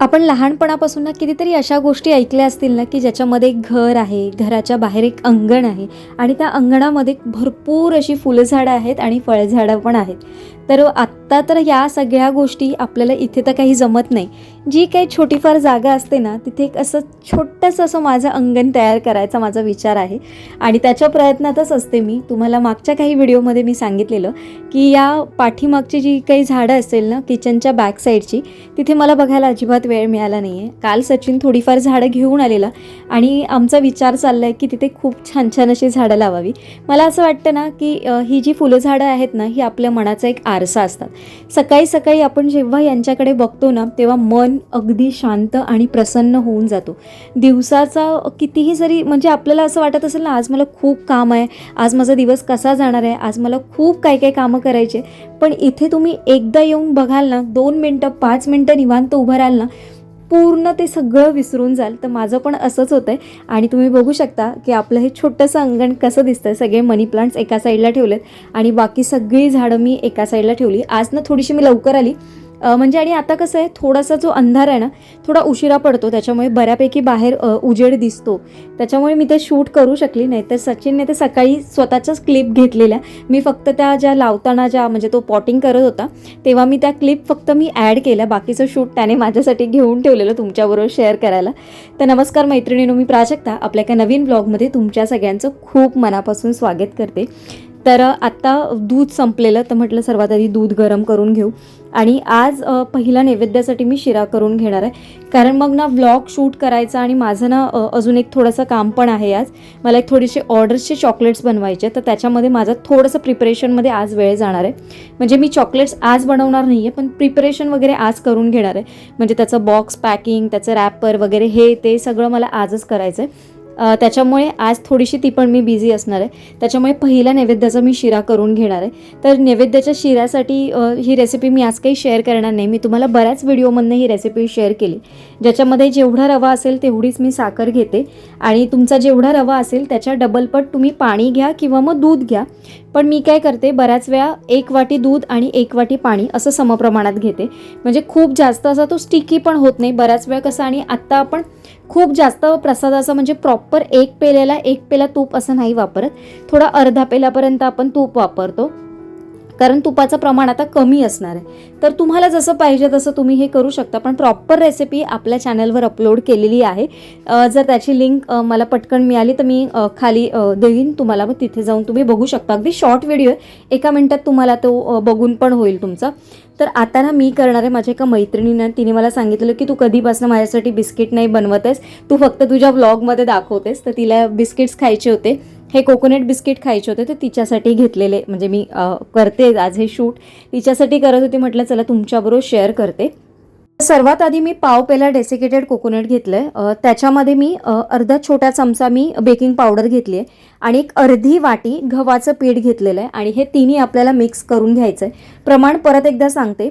आपण लहानपणापासून ना कितीतरी अशा गोष्टी ऐकल्या असतील ना, की ज्याच्यामध्ये एक घर आहे, घराच्या बाहेर एक अंगण आहे आणि त्या अंगणामध्ये भरपूर अशी फुलझाडं आहेत आणि फळझाडं पण आहेत. तर आत्ता तर या सगळ्या गोष्टी आपल्याला इथे तर काही जमत नाही. जी काही छोटीफार जागा असते ना, तिथे एक असं छोटंसं असं माझं अंगण तयार करायचा माझा विचार आहे आणि त्याच्या प्रयत्नातच असते मी. तुम्हाला मागच्या काही व्हिडिओमध्ये मी सांगितलेलं, की या पाठीमागची जी काही झाडं असेल ना, किचनच्या बॅक साईडची, तिथे मला बघायला अजिबात वेळ मिळाला नाही आहे. काल सचिन थोडीफार झाडं घेऊन आलेला आणि आमचा विचार चालला आहे की तिथे खूप छान छान अशी झाडं लावावी. मला असं वाटतं ना की ही जी फुलं झाडं आहेत ना, ही आपल्या मनाचा एक आरसा असतात. सकाळी सकाळी आपण जेव्हा यांच्याकडे बघतो ना, तेव्हा मन अगदी शांत आणि प्रसन्न होऊन जातो. दिवसाचा कितीही जरी म्हणजे आपल्याला असं वाटत असेल ना, आज मला खूप काम आहे, आज माझा दिवस कसा जाणार आहे, आज मला खूप काही काही कामं करायचे, पण इथे तुम्ही एकदा येऊन बघाल ना, 2 मिनटं 5 मिनटं निवांत उभं राहाल ना, पूर्ण ते सगळं विसरून जाल. तर माझं पण असंच होतं आहे आणि तुम्ही बघू शकता की आपलं हे छोटंसं अंगण कसं दिसतं. सगळे मनी प्लांट्स एका साईडला ठेवलेत आणि बाकी सगळी झाडं मी एका साईडला ठेवली. आज ना थोडीशी मी लवकर आली म्हणजे आणि आता कसं आहे, थोडासा जो अंधार आहे ना, थोडा उशिरा पडतो, त्याच्यामुळे बऱ्यापैकी बाहेर उजेड दिसतो. त्याच्यामुळे मी ते शूट करू शकली नाही. तर सचिनने ते सकाळी स्वतःच्याच क्लिप घेतलेल्या. मी फक्त त्या ज्या लावताना म्हणजे तो पॉटिंग करत होता तेव्हा मी त्या क्लिप फक्त मी ॲड केल्या. बाकीचं शूट त्याने माझ्यासाठी घेऊन ठेवलेलं तुमच्याबरोबर शेअर करायला. तर नमस्कार मैत्रिणींनो, मी प्राजक्ता आपल्या एका नवीन ब्लॉगमध्ये तुमच्या सगळ्यांचं खूप मनापासून स्वागत करते. तर आत्ता दूध संपलेलं, तर म्हटलं सर्वात आधी दूध गरम करून घेऊ आणि आज पहिला नैवेद्यासाठी मी शिरा करून घेणार आहे. कारण मग ना व्लॉग शूट करायचा आणि माझं ना अजून एक थोडंसं काम पण आहे. आज मला एक थोडेसे ऑर्डर्सचे चॉकलेट्स बनवायचे, तर त्याच्यामध्ये माझं थोडंसं प्रिपरेशनमध्ये आज वेळ जाणार आहे. म्हणजे मी चॉकलेट्स आज बनवणार नाही आहे, पण प्रिपरेशन वगैरे आज करून घेणार आहे. म्हणजे त्याचं बॉक्स पॅकिंग, त्याचं रॅपर वगैरे हे ते सगळं मला आजच करायचं आहे. त्याच्यामुळे आज थोडीशी ती पण मी बिझी असणार आहे. त्याच्यामुळे पहिल्या नैवेद्याचा मी शिरा करून घेणार आहे. तर नैवेद्याच्या शिऱ्यासाठी ही रेसिपी मी आज काही शेअर करणार नाही. मी तुम्हाला बऱ्याच व्हिडिओमधनं ही रेसिपी शेअर केली, ज्याच्यामध्ये जेवढा रवा असेल तेवढीच मी साखर घेते आणि तुमचा जेवढा रवा असेल त्याच्या डबलपट तुम्ही पाणी घ्या किंवा मग दूध घ्या. पण मी काय करते, बऱ्याच वेळा 1 वाटी दूध आणि 1 वाटी पाणी असं समप्रमाणात घेते. म्हणजे खूप जास्त असा तो स्टिकी पण होत नाही बऱ्याच वेळा कसं. आणि आत्ता आपण खूप जास्त प्रसादाचं म्हणजे प्रॉपर 1 पेल्याला 1 पेला तूप असं नाही वापरत. थोडा अर्धा पेल्यापर्यंत आपण तूप वापरतो, कारण तुपाचं प्रमाण आता कमी असणार आहे. तर तुम्हाला जसं पाहिजे तसं तुम्ही हे करू शकता. पण प्रॉपर रेसिपी आपल्या चॅनलवर अपलोड केलेली आहे. जर त्याची लिंक मला पटकन मिळाली तर मी खाली देईन तुम्हाला, मग तिथे जाऊन तुम्ही बघू शकता. अगदी शॉर्ट व्हिडिओ आहे, 1 मिनिटात तुम्हाला तो बघून पण होईल तुमचा. तर आता ना मी करणार आहे, माझ्या एका मैत्रिणीनं तिने मला सांगितलं की तू कधीपासून माझ्यासाठी बिस्किट नाही बनवत आहेस, तू फक्त तुझ्या व्लॉगमध्ये दाखवतेस. तर तिला बिस्किट्स खायचे होते, हे कोकोनट बिस्किट खायचे होते, तर तिच्यासाठी घेतलेले. म्हणजे मी करते आज हे शूट, तिच्यासाठी करत होते. म्हटलं चला तुमच्याबरोबर शेअर करते. सर्वात आधी मी पाव पेला डेसिकेटेड कोकोनट घेतलं आहे. त्याच्यामध्ये मी अर्धा छोटा चमचा मी बेकिंग पावडर घेतली आहे आणि एक अर्धी वाटी गव्हाचं पीठ घेतलेलं आहे आणि हे तिन्ही आपल्याला मिक्स करून घ्यायचं आहे. प्रमाण परत एकदा सांगते,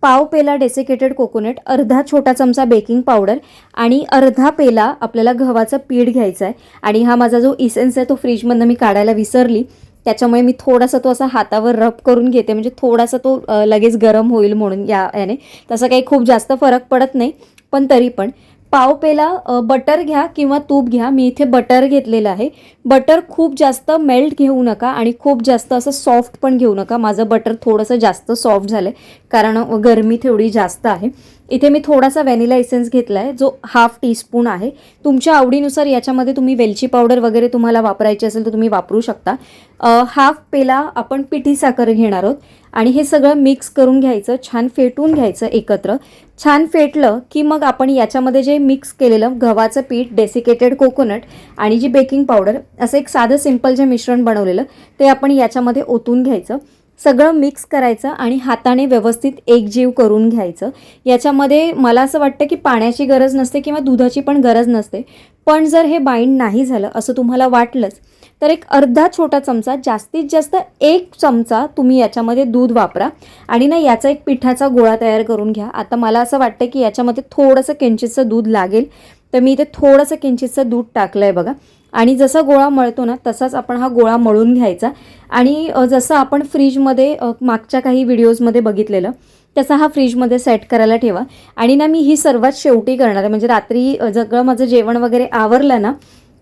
पाव पेला डेसिकेटेड कोकोनट, अर्धा छोटा चमचा बेकिंग पावडर आणि अर्धा पेला आपल्याला गव्हाचं पीठ घ्यायचं आहे. आणि हा माझा जो इसेन्स आहे तो फ्रीजमधनं मी काढायला विसरली, त्याच्यामुळे मी थोडासा तो असा हातावर रब करून घेते, म्हणजे थोडासा तो लगेच गरम होईल म्हणून याने. तसं काही खूप जास्त फरक पडत नाही, पण तरी पण पाव पेला बटर घ्या किंवा तूप घ्या. मी इथे बटर घेतलेलं आहे. बटर खूप जास्त मेल्ट घेऊ नका आणि खूप जास्त असं सॉफ्ट पण घेऊ नका. माझं बटर थोडंसं जास्त सॉफ्ट झालं आहे, कारण गरमी थोडी जास्त आहे. इथे मी थोडासा व्हॅनिला एसेन्स घेतला आहे, जो 1/2 टीस्पून आहे. तुमच्या आवडीनुसार याच्यामध्ये तुम्ही वेलची पावडर वगैरे तुम्हाला वापरायची असेल तर तुम्ही वापरू शकता. 1/2 पेला आपण पिठी साखर घेणार आहोत आणि हे सगळं मिक्स करून घ्यायचं, छान फेटून घ्यायचं एकत्र. छान फेटलं की मग आपण याच्यामध्ये जे मिक्स केलेलं गव्हाचं पीठ, डेसिकेटेड कोकोनट आणि जी बेकिंग पावडर, असं एक साधं सिंपल जे मिश्रण बनवलेलं ते आपण याच्यामध्ये ओतून घ्यायचं. सगळं मिक्स करायचं आणि हाताने व्यवस्थित एकजीव करून घ्यायचं. याच्यामध्ये मला असं वाटतं की पाण्याची गरज नसते किंवा दुधाची पण गरज नसते. पण जर हे बाइंड नाही झालं असं तुम्हाला वाटलंच तर एक अर्धा छोटा चमचा, जास्तीत जास्त 1 चमचा तुम्ही याच्यामध्ये दूध वापरा आणि ना याचा एक पिठाचा गोळा तयार करून घ्या. आता मला असं वाटतं की याच्यामध्ये थोडंसं किंचितचं दूध लागेल, तर मी इथे थोडंसं किंचितचं दूध टाकलं आहे बघा. आणि जसा गोळा मळतो ना तसाच आपण हा गोळा मळून घ्यायचा. आणि जसं आपण फ्रीजमध्ये मागच्या काही व्हिडिओजमध्ये बघितलेलं तसा हा फ्रीजमध्ये सेट करायला ठेवा. आणि ना मी ही सर्वात शेवटी करणार आहे, म्हणजे रात्री सगळं माझं जेवण वगैरे आवरलं ना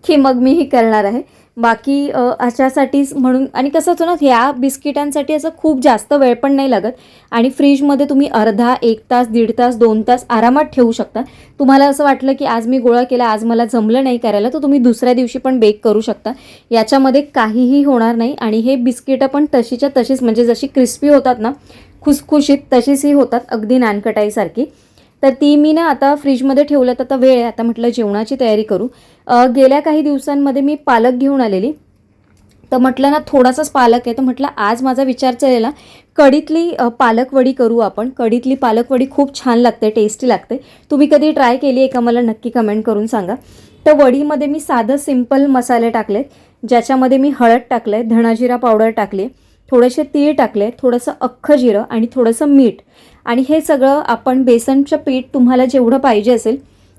की मग मी ही करणार आहे. बाकी अशासाठीच म्हणून. आणि कसं होतं ना ह्या बिस्किटांसाठी असं खूप जास्त वेळ पण नाही लागत आणि फ्रीजमध्ये तुम्ही अर्धा 1 तास 1.5 तास 2 तास आरामात ठेवू शकता. तुम्हाला असं वाटलं की आज मी गोळा केला, आज मला जमलं नाही करायला, तर तुम्ही दुसऱ्या दिवशी पण बेक करू शकता. याच्यामध्ये काहीही होणार नाही. आणि हे बिस्किटं पण तशीच्या तशीच, म्हणजे जशी क्रिस्पी होतात ना खुसखुशीत, तशीच ही होतात अगदी नानकटाईसारखी. तर ती मी ना आता फ्रीजमध्ये ठेवलं. तर आता वेळ आहे, आता म्हटलं जेवणाची तयारी करू. गेल्या काही दिवसांमध्ये मी पालक घेऊन आलेली, तर म्हटलं ना थोडासाच पालक आहे, तर म्हटलं आज माझा विचार चाललेला कढीतली पालकवडी करू आपण. कढीतली पालकवडी खूप छान लागते, टेस्टी लागते. तुम्ही कधी ट्राय केली आहे का मला नक्की कमेंट करून सांगा. तर वडीमध्ये मी साधं सिंपल मसाले टाकलेत, ज्याच्यामध्ये मी हळद टाकलं आहे, धणाजिरा पावडर टाकली आहे, थोडेसे तीळ टाकले, थोडंसं अख्खं जिरं आणि थोडंसं मीठ. आणि हे सगळं आपण बेसनचं पीठ तुम्हाला जेवढं पाहिजे असेल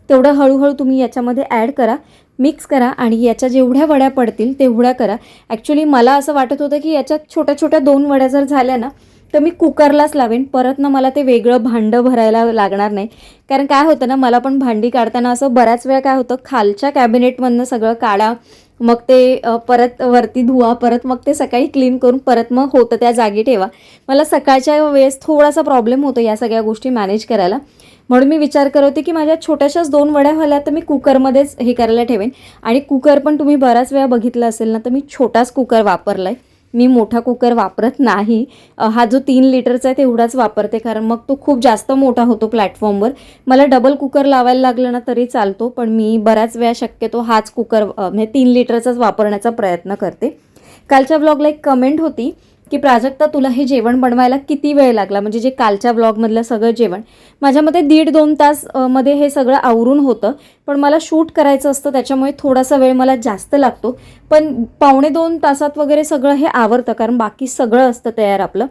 तेवढं हळूहळू तुम्ही याच्यामध्ये ॲड करा, मिक्स करा आणि याच्या जेवढ्या वड्या पडतील तेवढ्या करा. ॲक्च्युली मला असं वाटत होतं की याच्यात छोट्या छोट्या 2 वड्या जर झाल्या ना तर मी कुकरलाच लावेन, परत ना मला ते वेगळं भांडं भरायला लागणार नाही. कारण काय होतं ना, मला पण भांडी काढताना असं बऱ्याच वेळा काय होतं, खालच्या कॅबिनेटमधनं सगळं काढा, मग ते परत वरती धुवा, परत मग ते सकाळी क्लीन करून परत मग होतं त्या जागी ठेवा. मला सकाळच्या वेळेस थोडासा प्रॉब्लेम होतो या सगळ्या गोष्टी मॅनेज करायला. म्हणून मी विचार करत होते की माझ्या छोट्याशाच 2 वड्या झाल्या तर मी कुकरमध्येच हे करायला ठेवेन. आणि कुकर पण तुम्ही बऱ्याच वेळा बघितलं असेल ना, तर मी छोटाच कुकर वापरला आहे, मी मोठा कुकर वापरत नाही. हा जो 3 लिटरचा आहे तेवढाच वापरते, कारण मग तो खूप जास्त मोठा होतो प्लॅटफॉर्मवर. मला डबल कुकर लावायला लागलं ना तरी चालतो, पण मी बऱ्याच वेळा शक्यतो हाच कुकर म्हणजे 3 लिटरचाच वापरण्याचा प्रयत्न करते. कालच्या व्लॉगला एक कमेंट होती की प्राजक्ता तुला हे जेवण बनवायला किती वेळ लागला, म्हणजे जे कालच्या व्लॉगमधलं सगळं जेवण. माझ्यामध्ये 1.5-2 तास मध्ये हे सगळं आवरून होतं, पण मला शूट करायचं असतं त्याच्यामुळे थोडासा वेळ मला जास्त लागतो. पण 1.25-2 तासात वगैरे सगळं हे आवरतं, कारण बाकी सगळं असतं तयार आपलं.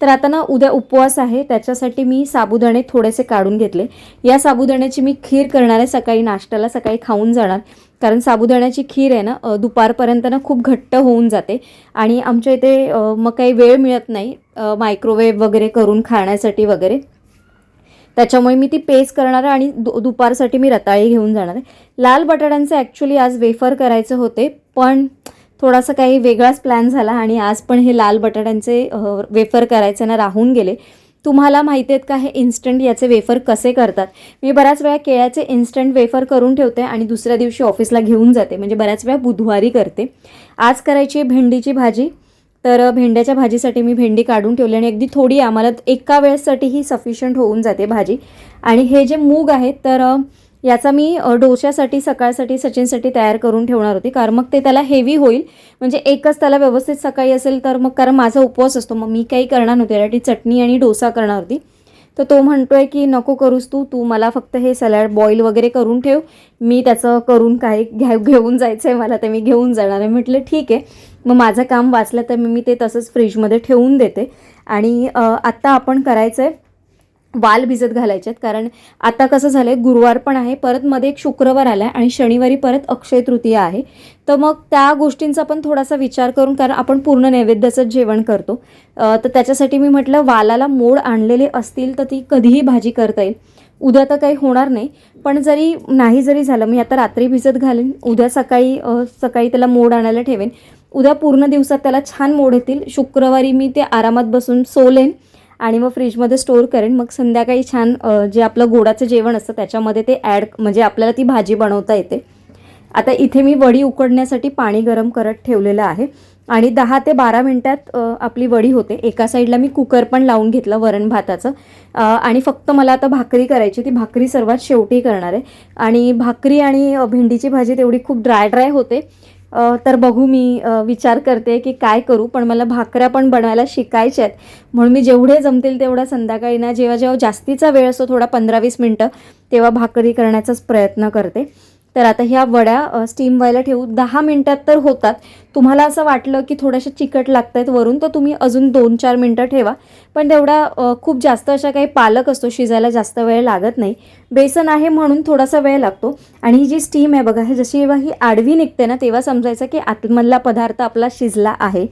तर आता ना उद्या उपवास आहे, त्याच्यासाठी मी साबुदाणे थोडेसे काढून घेतले. या साबुदाण्याची मी खीर करणार आहे सकाळी नाश्त्याला, सकाळी खाऊन जाणार. कारण साबुदाण्याची खीर आहे ना दुपारपर्यंत ना खूप घट्ट होऊन जाते आणि आमच्या इथे मग काही वेळ मिळत नाही मायक्रोवेव्ह वगैरे करून खाण्यासाठी वगैरे. त्याच्यामुळे मी ती पेस्ट करणार आहे आणि दुपारसाठी मी रताळी घेऊन जाणार आहे. लाल बटाट्यांचे ॲक्च्युली आज वेफर करायचे होते, पण थोडासा काही वेगळाच प्लॅन झाला आणि आज पण हे लाल बटाट्यांचे वेफर करायचे ना राहून गेले. तुम्हाला माहिती आहेत का हे इन्स्टंट याचे वेफर कसे करतात? मी बऱ्याच वेळा केळ्याचे इन्स्टंट वेफर करून ठेवते आणि दुसऱ्या दिवशी ऑफिसला घेऊन जाते, म्हणजे बऱ्याच वेळा बुधवारी करते. आज करायची आहे भेंडीची भाजी, तर भेंड्याच्या भाजीसाठी मी भेंडी काढून ठेवली आणि अगदी थोडी आम्हाला एका वेळेसाठी ही सफिशियंट होऊन जाते भाजी. आणि हे जे मूग आहेत तर याचा मी डोश्यासाठी सकाळसाठी सचिनसाठी तयार करून ठेवणार होती, कारण मग ते त्याला हेवी होईल, म्हणजे एकच त्याला व्यवस्थित सकाळी असेल तर मग, कारण माझा उपवास असतो, मग मी काही करणार नव्हते, त्यासाठी चटणी आणि डोसा करणार होती. तर तो म्हणतोय की नको करूस तू मला फक्त हे सॅलड बॉईल वगैरे करून ठेव, मी त्याचं करून काय घेऊन जायचं आहे मला, ते मी घेऊन जाणार आहे. म्हटलं ठीक आहे, मग माझं काम वाचलं तर मी ते तसंच फ्रीजमध्ये ठेवून देते. आणि आत्ता आपण करायचं आहे वाल भिजत घालायचे आहेत, कारण आता कसं झालं आहे गुरुवार पण आहे, परत मध्ये एक शुक्रवार आला आहे आणि शनिवारी परत अक्षय तृतीया आहे. तर मग त्या गोष्टींचा पण थोडासा विचार करून, कारण आपण पूर्ण नैवेद्याचंच जेवण करतो, तर त्याच्यासाठी मी म्हटलं वालाला मोड आणलेले असतील तर ती कधीही भाजी करता येईल. उद्या तर काही होणार नाही, पण जरी झालं मी आता रात्री भिजत घालेन, उद्या सकाळी त्याला मोड आणायला ठेवेन. उद्या पूर्ण दिवसात त्याला छान मोड येतील. शुक्रवारी मी ते आरामात बसून सोलेन आणि मग फ्रीजमध्ये स्टोअर करेन. मग संध्याकाळी छान जे आपलं गोडाचं जेवण असतं त्याच्यामध्ये ते म्हणजे आपल्याला ती भाजी बनवता येते. आता इथे मी वडी उकडण्यासाठी पाणी गरम करत ठेवलेलं आहे आणि 10 ते 12 मिनटात आपली वडी होते. एका साईडला मी कुकर पण लावून घेतलं वरण भाताचं आणि फक्त मला आता भाकरी करायची, ती भाकरी सर्वात शेवटी करणार आहे. आणि भाकरी आणि भेंडीची भाजी तेवढी खूप ड्राय होते, तर बघू मी विचार करते की काय करू, पण मला भाकऱ्या पण बनवायला शिकायच्या आहेत. म्हणून मी जेवढे जमतील तेवढा संध्याकाळी ना जेव्हा जास्तीचा वेळ असतो थोडा 15-20 मिनटं, तेव्हा भाकरी करण्याचाच प्रयत्न करते. तर आता ह्या वड्या स्टीम व्हायला ठेवू. 10 मिनटात तर होतात. तुम्हाला असं वाटलं की थोड्याशा चिकट लागत आहेत वरून, तर तुम्ही अजून 2-4 मिनटं ठेवा. पण तेवढा खूप जास्त अशा काही पालक असतो, शिजायला जास्त वेळ लागत नाही. बेसन आहे म्हणून थोडासा वेळ लागतो. आणि ही जी स्टीम आहे बघा, हे जशी जेव्हा ही आडवी निघते ना, तेव्हा समजायचं की आतमधला पदार्थ आपला शिजला आहे.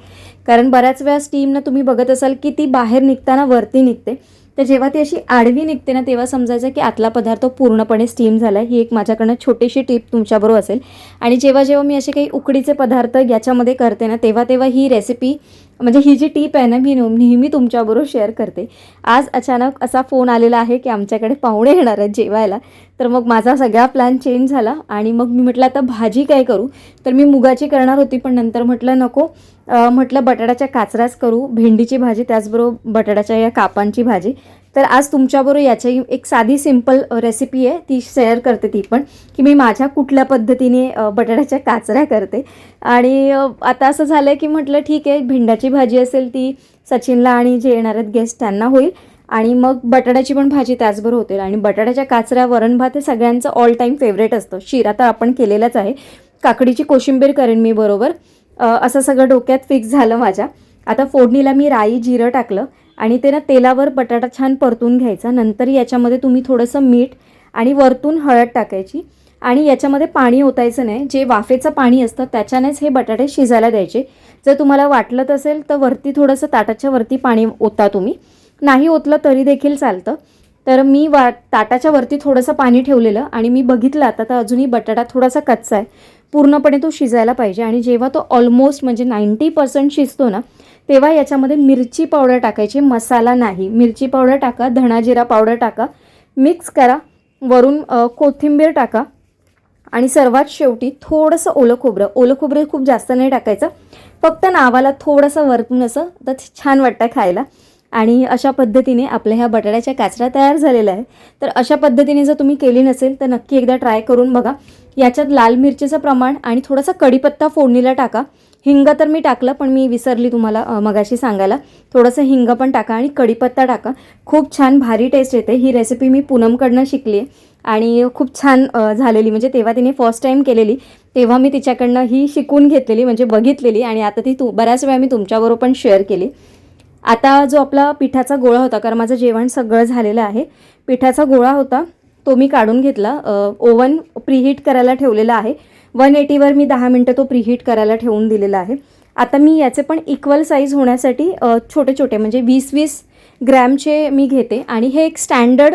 कारण बऱ्याच वेळा स्टीमनं तुम्ही बघत असाल की ती बाहेर निघताना वरती निघते. तर जेव्हा ती अशी आडवी निघते ना, तेव्हा समजायचं की आतला पदार्थ पूर्णपणे स्टीम झाला आहे. ही एक माझ्याकडनं छोटीशी टिप तुमच्याबरोबर असेल. आणि जेव्हा जेव्हा मी असे काही उकडीचे पदार्थ याच्यामध्ये करते ना, तेव्हा तेव्हा ही रेसिपी म्हणजे ही जी टिप आहे ना, मी नेहमी तुमच्याबरोबर शेअर करते. आज अचानक असा फोन आलेला आहे की आमच्याकडे पाहुणे येणार आहेत जेवायला. तर मग माझा सगळा प्लॅन चेंज झाला आणि मग मी म्हटलं आता भाजी काय करू. तर मी मुगाची करणार होती, पण नंतर म्हटलं नको, म्हटलं बटाट्याच्या काचऱ्याच करू, भेंडीची भाजी, त्याचबरोबर बटाट्याच्या या कापांची भाजी. तर आज तुमच्याबरोबर याची एक साधी सिंपल रेसिपी आहे, ती शेअर करते ती पण, की मी माझ्या कुठल्या पद्धतीने बटाट्याच्या काचऱ्या करते. आणि आता असं झालं आहे की म्हटलं ठीक आहे, भेंड्याची भाजी असेल ती सचिनला आणि जे येणार आहेत गेस्ट त्यांना होईल, आणि मग बटाट्याची पण भाजी त्याचबरोबर होतील. आणि बटाट्याच्या काचऱ्या, वरण भात हे सगळ्यांचं ऑल टाईम फेवरेट असतं. शिरा तर आपण केलेलाच आहे. काकडीची कोशिंबीर करेन मी बरोबर. असं सगळं डोक्यात फिक्स झालं माझ्या. आता फोडणीला मी राई, जिरं टाकलं आणि ते ना तेलावर बटाटा छान परतून घ्यायचा. नंतर याच्यामध्ये तुम्ही थोडंसं मीठ आणि वरतून हळद टाकायची. आणि याच्यामध्ये पाणी ओतायचं नाही, जे वाफेचं पाणी असतं त्याच्यानेच हे बटाटे शिजायला द्यायचे. जर तुम्हाला वाटलं असेल तर वरती थोडंसं ताटाच्या वरती पाणी ओता तुम्ही, नाही ओतलं तरी देखील चालतं. तर मी ताटाच्या वरती थोडंसं पाणी ठेवलेलं आणि मी बघितलं आता तर अजूनही बटाटा थोडासा कच्चा आहे. पूर्णपणे तो शिजायला पाहिजे. आणि जेव्हा तो ऑलमोस्ट म्हणजे 90% शिजतो ना, तेव्हा याच्यामध्ये मिरची पावडर टाकायची, मसाला नाही. मिरची पावडर टाका, धणा जिरा पावडर टाका, मिक्स करा, वरून कोथिंबीर टाका आणि सर्वात शेवटी थोडंसं ओलं खोबरं. ओलं खोबरं खूप जास्त नाही टाकायचं, फक्त नावाला थोडंसं वरतून असं, तर छान वाटतं खायला. आणि अशा पद्धतीने आपल्या ह्या बटाट्याच्या काचऱ्या तयार झालेल्या आहे. तर अशा पद्धतीने जर तुम्ही केली नसेल तर नक्की एकदा ट्राय करून बघा. याच्यात लाल मिरचीचं प्रमाण आणि थोडासा कढीपत्ता फोडणीला टाका. हिंग तर मी टाकलं, पण मी विसरली तुम्हाला मगाशी सांगायला. थोडंसं हिंग पण टाका आणि कढीपत्ता टाका. खूप छान भारी टेस्ट येते. ही रेसिपी मी पूनमकडनं शिकली आहे आणि खूप छान झालेली. म्हणजे तेव्हा तिने फर्स्ट टाईम केलेली, तेव्हा मी तिच्याकडनं ही शिकून घेतलेली, म्हणजे बघितलेली, आणि आता ती बऱ्याच वेळा मी तुमच्याबरोबर पण शेअर केली. आता जो आपला पिठाचा गोळा होता, कारण माझं जेवण सगळं झालेलं आहे, पिठाचा गोळा होता तो मी काढून घेतला. ओव्हन प्रीहीट करायला ठेवलेला आहे. 180वर मी 10 मिनटं तो प्रीहीट करायला ठेवून दिलेला आहे. आता मी याचे पण इक्वल साईज होण्यासाठी छोटे छोटे म्हणजे 20-20 ग्रॅमचे मी घेते. आणि हे एक स्टँडर्ड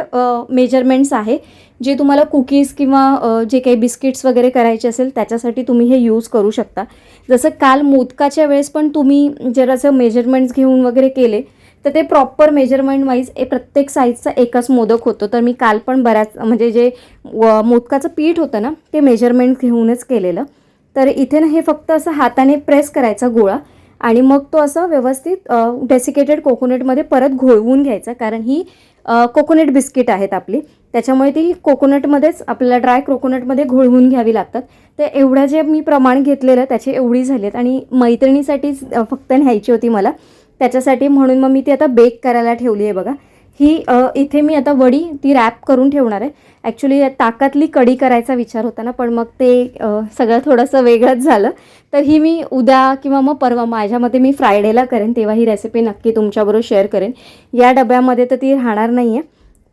मेजरमेंट्स आहे, जे तुम्हाला कुकीज किंवा जे काही बिस्किट्स वगैरे करायचे असेल त्याच्यासाठी तुम्ही हे यूज करू शकता. जसं काल मोदकाच्या वेळेस पण तुम्ही जर असं मेजरमेंट्स घेऊन वगैरे केले तर ते प्रॉपर मेजरमेंट वाईज प्रत्येक साईजचा एकच मोदक होतो. तर मी काल पण बऱ्याच म्हणजे जे मोदकाचं पीठ होतं ना, ते मेजरमेंट घेऊनच केलेलं. तर इथे ना हे फक्त असं हाताने प्रेस करायचा गोळा आणि मग तो असं व्यवस्थित डेसिकेटेड कोकोनटमध्ये परत घोळवून घ्यायचा. कारण ही कोकोनट बिस्किट आहेत आपली, त्याच्यामुळे ती कोकोनटमध्येच आपल्याला ड्राय कोकोनटमध्ये घोळवून घ्यावी लागतात. तर एवढं जे मी प्रमाण घेतलेलं त्याचे एवढी झाली आहेत. आणि मैत्रिणीसाठीच फक्त न्यायची होती मला, त्याच्यासाठी म्हणून मग मी ती आता बेक करायला ठेवली आहे बघा. ही इथे मी आता वडी ती रॅप करून ठेवणार आहे. ॲक्च्युली ताकातली कढी करायचा विचार होता ना, पण मग ते सगळं थोडंसं वेगळंच झालं. तर ही मी उद्या किंवा मग परवा, माझ्यामध्ये मी फ्रायडेला करेन, तेव्हा ही रेसिपी नक्की तुमच्याबरोबर शेअर करेन. या डब्यामध्ये तर ती राहणार नाही आहे,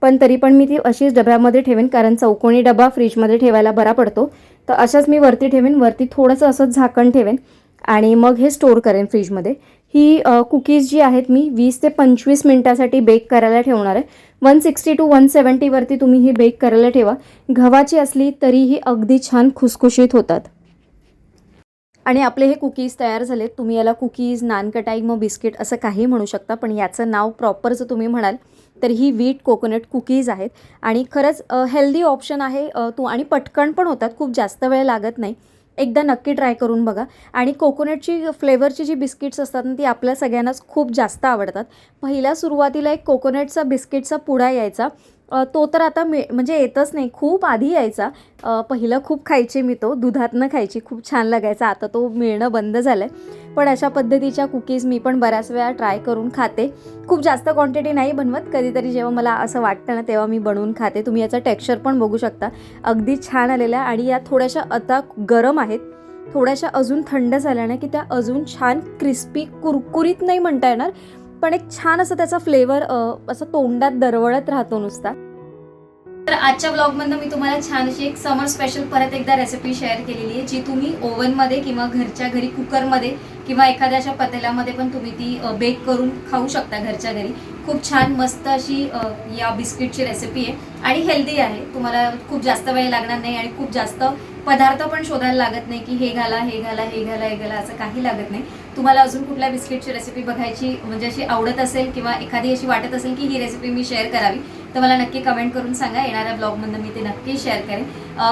पण तरी पण मी ती अशीच डब्यामध्ये ठेवेन, कारण चौकोनी डबा फ्रीजमध्ये ठेवायला बरा पडतो. तर अशाच मी वरती ठेवेन, वरती थोडंसं असंच झाकण ठेवेन आणि मग हे स्टोअर करेन फ्रीजमध्ये. ही कुकीज जी आहेत मी 20 ते 25 मिनटासाठी बेक करायला ठेवणार आहे. 160 to 170 वरती तुम्ही ही बेक करायला ठेवा. गव्हाची असली तरीही अगदी छान खुसखुशीत होतात. आणि आपले हे कुकीज तयार झालेत. तुम्ही याला कुकीज, नानकटाई, मग बिस्किट असं काही म्हणू शकता, पण याचं नाव प्रॉपर जर तुम्ही म्हणाल तर ही व्हीट कोकोनट कुकीज आहेत. आणि खरंच हेल्दी ऑप्शन आहे आणि पटकन पण होतात, खूप जास्त वेळ लागत नाही. एकदा नक्की ट्राय करून बघा. आणि कोकोनटची फ्लेवरची जी बिस्किट्स असतात ना, ती आपल्या सगळ्यांनाच खूप जास्त आवडतात. पहिल्या सुरुवातीला एक कोकोनटचा बिस्किटचा पुडा यायचा, तो तर आता म्हणजे येतच नाही. खूप आधी यायचा. पहिलं खूप खायचे मी तो, दुधातनं खायची, खूप छान लागायचा. आता तो मिळणं बंद झालं आहे. पण अशा पद्धतीच्या कुकीज मी पण बऱ्याच वेळा ट्राय करून खाते. खूप जास्त क्वांटिटी नाही बनवत, कधीतरी जेव्हा मला असं वाटतं ना तेव्हा मी बनवून खाते. तुम्ही याचा टेक्स्चर पण बघू शकता, अगदी छान आलेला आहे. आणि या थोड्याशा आता गरम आहेत, थोड्याशा अजून थंड झाल्या ना की त्या अजून छान क्रिस्पी कुरकुरीत नाही म्हणता येणार, पण एक छान असं त्याचा फ्लेवर असं तोंडात दरवळत राहतो नुसता. तर आजच्या ब्लॉगमधनं मी तुम्हाला छान अशी एक समर स्पेशल परत एकदा रेसिपी शेअर केलेली आहे, जी तुम्ही ओव्हनमध्ये किंवा घरच्या घरी कुकरमध्ये किंवा एखाद्या अशा पतेल्यामध्ये पण तुम्ही ती बेक करून खाऊ शकता घरच्या घरी. खूप छान मस्त अशी या बिस्किटची रेसिपी आहे आणि हेल्दी आहे. तुम्हाला खूप जास्त वेळ लागणार नाही आणि खूप जास्त पदार्थ पण शोधायला लागत नाही की हे घाला हे घाला हे घाला हे घाला, असं काही लागत नाही. तुम्हाला अजून कुठल्या बिस्किटची रेसिपी बघायची म्हणजे अशी आवडत असेल किंवा एखादी अशी वाटत असेल की ही रेसिपी मी शेअर करावी, तर मला नक्की कमेंट करून सांगा. येणाऱ्या ब्लॉगमधनं मी ते नक्की शेअर करेन.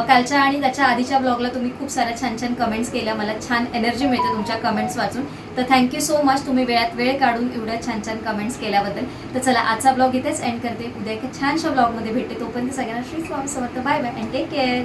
कालच्या आणि त्याच्या आधीच्या ब्लॉगला तुम्ही खूप साऱ्या छान छान कमेंट्स केल्या, मला छान एनर्जी मिळते तुमच्या कमेंट्स वाचून. तर थँक्यू सो मच, तुम्ही वेळात वेळ काढून एवढ्या छान छान कमेंट्स केल्याबद्दल. तर चला आजचा ब्लॉग इथेच एंड करते. उद्या एका छानशा ब्लॉगमध्ये भेटते. तोपर्यंत सगळ्यांना Shri Swami Samarth. Bye bye and take care.